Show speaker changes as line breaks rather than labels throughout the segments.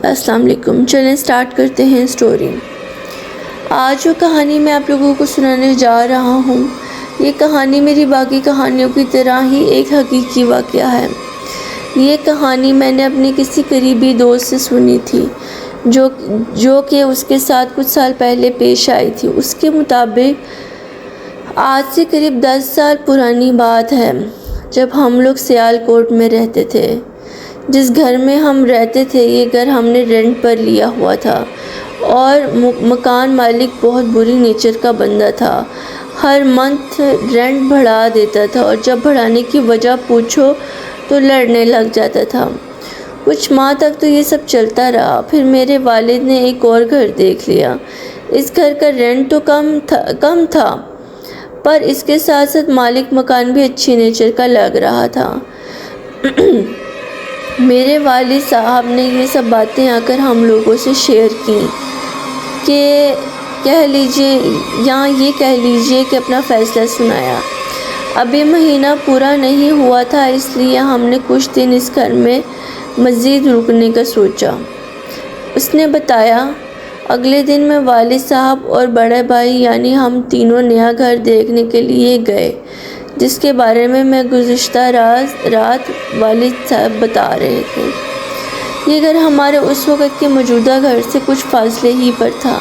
السلام علیکم۔ چلیں سٹارٹ کرتے ہیں اسٹوری۔ آج جو کہانی میں آپ لوگوں کو سنانے جا رہا ہوں، یہ کہانی میری باقی کہانیوں کی طرح ہی ایک حقیقی واقعہ ہے۔ یہ کہانی میں نے اپنے کسی قریبی دوست سے سنی تھی جو کہ اس کے ساتھ کچھ سال پہلے پیش آئی تھی۔ اس کے مطابق آج سے قریب 10 سال پرانی بات ہے، جب ہم لوگ سیال کوٹ میں رہتے تھے۔ جس گھر میں ہم رہتے تھے، یہ گھر ہم نے رینٹ پر لیا ہوا تھا، اور مکان مالک بہت بری نیچر کا بندہ تھا۔ ہر منتھ رینٹ بڑھا دیتا تھا، اور جب بڑھانے کی وجہ پوچھو تو لڑنے لگ جاتا تھا۔ کچھ ماہ تک تو یہ سب چلتا رہا، پھر میرے والد نے ایک اور گھر دیکھ لیا۔ اس گھر کا رینٹ تو کم تھا، پر اس کے ساتھ ساتھ مالک مکان بھی اچھی نیچر کا لگ رہا تھا۔ میرے والد صاحب نے یہ سب باتیں آ کر ہم لوگوں سے شیئر کی کہ کہہ لیجیے کہ اپنا فیصلہ سنایا۔ ابھی مہینہ پورا نہیں ہوا تھا، اس لیے ہم نے کچھ دن اس گھر میں مزید رکنے کا سوچا۔ اس نے بتایا۔ اگلے دن میں والد صاحب اور بڑے بھائی یعنی ہم تینوں نیا گھر دیکھنے کے لیے گئے، جس کے بارے میں گزشتہ رات والد صاحب بتا رہے تھے۔ یہ گھر ہمارے اس وقت کے موجودہ گھر سے کچھ فاصلے ہی پر تھا۔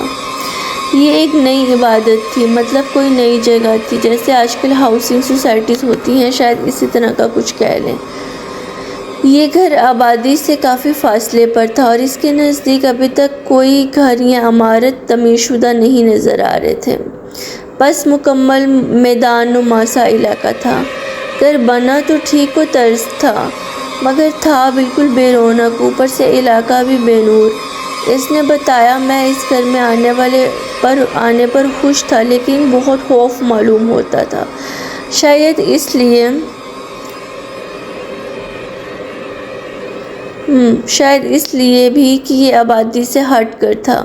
یہ ایک نئی عبادت تھی، مطلب کوئی نئی جگہ تھی، جیسے آج کل ہاؤسنگ سوسائٹیز ہوتی ہیں، شاید اسی طرح کا کچھ کہہ لیں۔ یہ گھر آبادی سے کافی فاصلے پر تھا، اور اس کے نزدیک ابھی تک کوئی گھر یا عمارت تعمیر شدہ نہیں نظر آ رہے تھے۔ بس مکمل میدان نما سا علاقہ تھا۔ گھر بنا تو ٹھیک و طرز تھا، مگر تھا بالکل بے رونق، اوپر سے علاقہ بھی بے نور۔ اس نے بتایا، میں اس گھر میں آنے پر خوش تھا، لیکن بہت خوف معلوم ہوتا تھا، شاید اس لیے بھی کہ یہ آبادی سے ہٹ کر تھا۔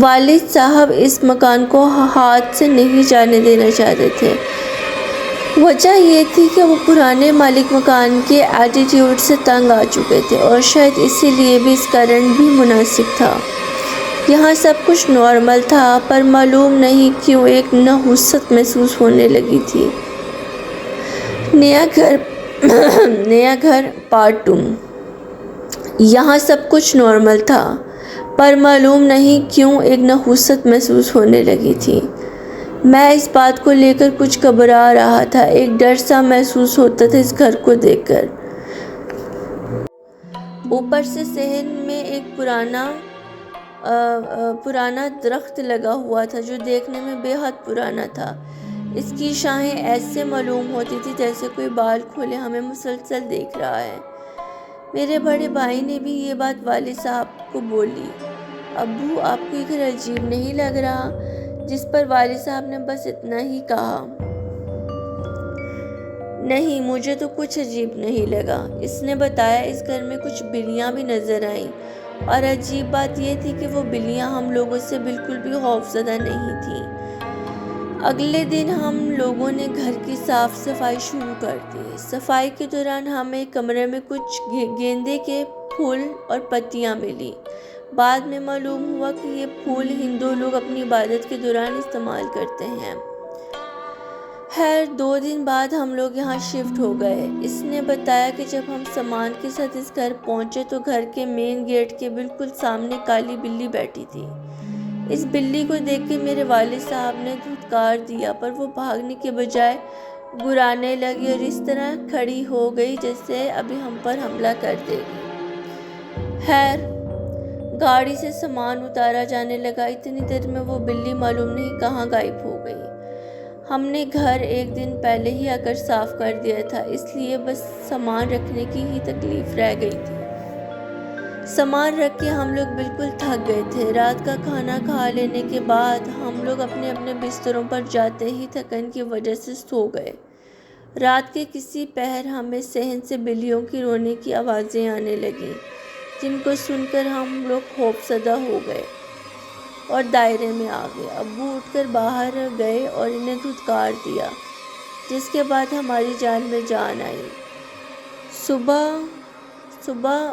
والد صاحب اس مکان کو ہاتھ سے نہیں جانے دینا چاہتے تھے۔ وجہ یہ تھی کہ وہ پرانے مالک مکان کے ایٹیٹیوڈ سے تنگ آ چکے تھے، اور شاید اسی لیے بھی اس کا رینٹ بھی مناسب تھا۔ یہاں سب کچھ نارمل تھا، پر معلوم نہیں کیوں ایک نحوست محسوس ہونے لگی تھی۔ نیا گھر پارٹ 2۔ یہاں سب کچھ نارمل تھا، پر معلوم نہیں کیوں ایک نحوست محسوس ہونے لگی تھی۔ میں اس بات کو لے کر کچھ گھبرا رہا تھا، ایک ڈر سا محسوس ہوتا تھا اس گھر کو دیکھ کر۔ اوپر سے صحن میں ایک پرانا درخت لگا ہوا تھا، جو دیکھنے میں بے حد پرانا تھا۔ اس کی شاخیں ایسے معلوم ہوتی تھی جیسے کوئی بال کھولے ہمیں مسلسل دیکھ رہا ہے۔ میرے بڑے بھائی نے بھی یہ بات والد صاحب کو بولی۔ ابو، آپ کو یہ گھر عجیب نہیں لگ رہا؟ جس پر والد صاحب نے بس اتنا ہی کہا۔ نہیں، مجھے تو کچھ عجیب نہیں لگا۔ اس نے بتایا، اس گھر میں کچھ بلیاں بھی نظر آئیں، اور عجیب بات یہ تھی کہ وہ بلیاں ہم لوگوں سے بالکل بھی خوفزدہ نہیں تھیں۔ اگلے دن ہم لوگوں نے گھر کی صاف صفائی شروع کر دی۔ صفائی کے دوران ہمیں کمرے میں کچھ گیندے کے پھول اور پتیاں ملی۔ بعد میں معلوم ہوا کہ یہ پھول ہندو لوگ اپنی عبادت کے دوران استعمال کرتے ہیں۔ خیر، 2 دن بعد ہم لوگ یہاں شفٹ ہو گئے۔ اس نے بتایا کہ جب ہم سامان کے ساتھ اس گھر پہنچے تو گھر کے مین گیٹ کے بالکل سامنے کالی بلی بیٹھی تھی۔ اس بلی کو دیکھ کے میرے والد صاحب نے دھتکار دیا، پر وہ بھاگنے کے بجائے گرانے لگی، اور اس طرح کھڑی ہو گئی جیسے ابھی ہم پر حملہ کر دے گی۔ خیر، گاڑی سے سامان اتارا جانے لگا۔ اتنی دیر میں وہ بلی معلوم نہیں کہاں غائب ہو گئی۔ ہم نے گھر ایک دن پہلے ہی آ کر صاف کر دیا تھا، اس لیے بس سامان رکھنے کی ہی تکلیف رہ گئی تھی۔ سامان رکھ کے ہم لوگ بالکل تھک گئے تھے۔ رات کا کھانا کھا لینے کے بعد ہم لوگ اپنے اپنے بستروں پر جاتے ہی تھکن کی وجہ سے سو گئے۔ رات کے کسی پہر ہمیں صحن سے بلیوں کی رونے کی آوازیں آنے لگیں، جن کو سن کر ہم لوگ خوفزدہ ہو گئے اور دائرے میں آ گئے۔ ابو اٹھ کر باہر گئے اور انہیں دھتکار دیا، جس کے بعد ہماری جان میں جان آئی۔ صبح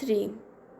3।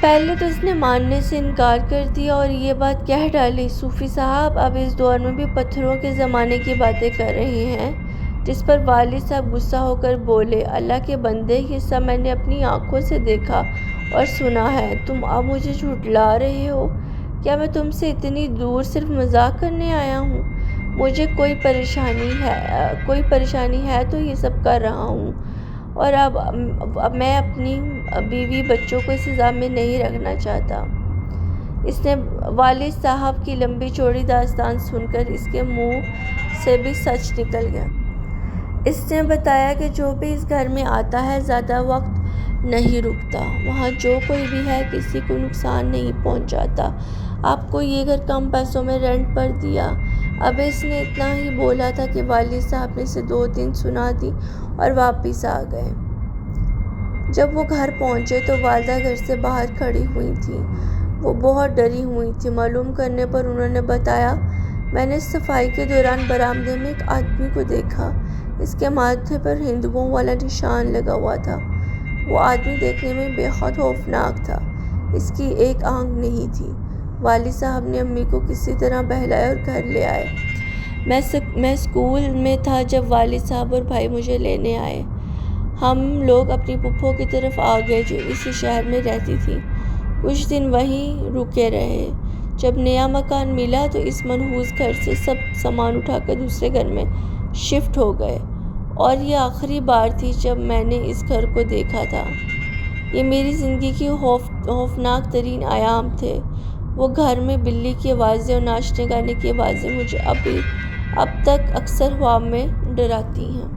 پہلے تو اس نے ماننے سے انکار کر دیا اور یہ بات کہہ ڈالی، صوفی صاحب اب اس دور میں بھی پتھروں کے زمانے کی باتیں کر رہے ہیں، جس پر والد صاحب غصہ ہو کر بولے، اللہ کے بندے، یہ سب میں نے اپنی آنکھوں سے دیکھا اور سنا ہے، تم اب مجھے جھٹلا رہے ہو؟ کیا میں تم سے اتنی دور صرف مذاق کرنے آیا ہوں؟ مجھے کوئی پریشانی ہے تو یہ سب کر رہا ہوں، اور اب میں اپنی بیوی بچوں کو اس عذاب میں نہیں رکھنا چاہتا۔ اس نے والد صاحب کی لمبی چوڑی داستان سن کر اس کے منہ سے بھی سچ نکل گیا۔ اس نے بتایا کہ جو بھی اس گھر میں آتا ہے زیادہ وقت نہیں رکتا، وہاں جو کوئی بھی ہے کسی کو نقصان نہیں پہنچاتا۔ آپ کو یہ گھر کم پیسوں میں رینٹ پر دیا۔ اب اس نے اتنا ہی بولا تھا کہ والد صاحب نے اسے 2 سنا دی اور واپس آ گئے۔ جب وہ گھر پہنچے تو والدہ گھر سے باہر کھڑی ہوئی تھیں۔ وہ بہت ڈری ہوئی تھیں۔ معلوم کرنے پر انہوں نے بتایا، میں نے صفائی کے دوران برآمدے میں ایک آدمی کو دیکھا، اس کے ماتھے پر ہندوؤں والا نشان لگا ہوا تھا۔ وہ آدمی دیکھنے میں بے حد خوفناک تھا، اس کی ایک آنکھ نہیں تھی۔ والد صاحب نے امی کو کسی طرح بہلایا اور گھر لے آئے۔ میں اسکول میں تھا جب والد صاحب اور بھائی مجھے لینے آئے۔ ہم لوگ اپنی پھپھو کی طرف آ گئے جو اسی شہر میں رہتی تھیں۔ کچھ دن وہیں رکے رہے۔ جب نیا مکان ملا تو اس منحوس گھر سے سب سامان اٹھا کر دوسرے گھر میں شفٹ ہو گئے، اور یہ آخری بار تھی جب میں نے اس گھر کو دیکھا تھا۔ یہ میری زندگی کی خوفناک ترین ایام تھے۔ وہ گھر میں بلی کی آوازیں اور ناچنے گانے کی آوازیں مجھے اب تک اکثر خواب میں ڈراتی ہیں۔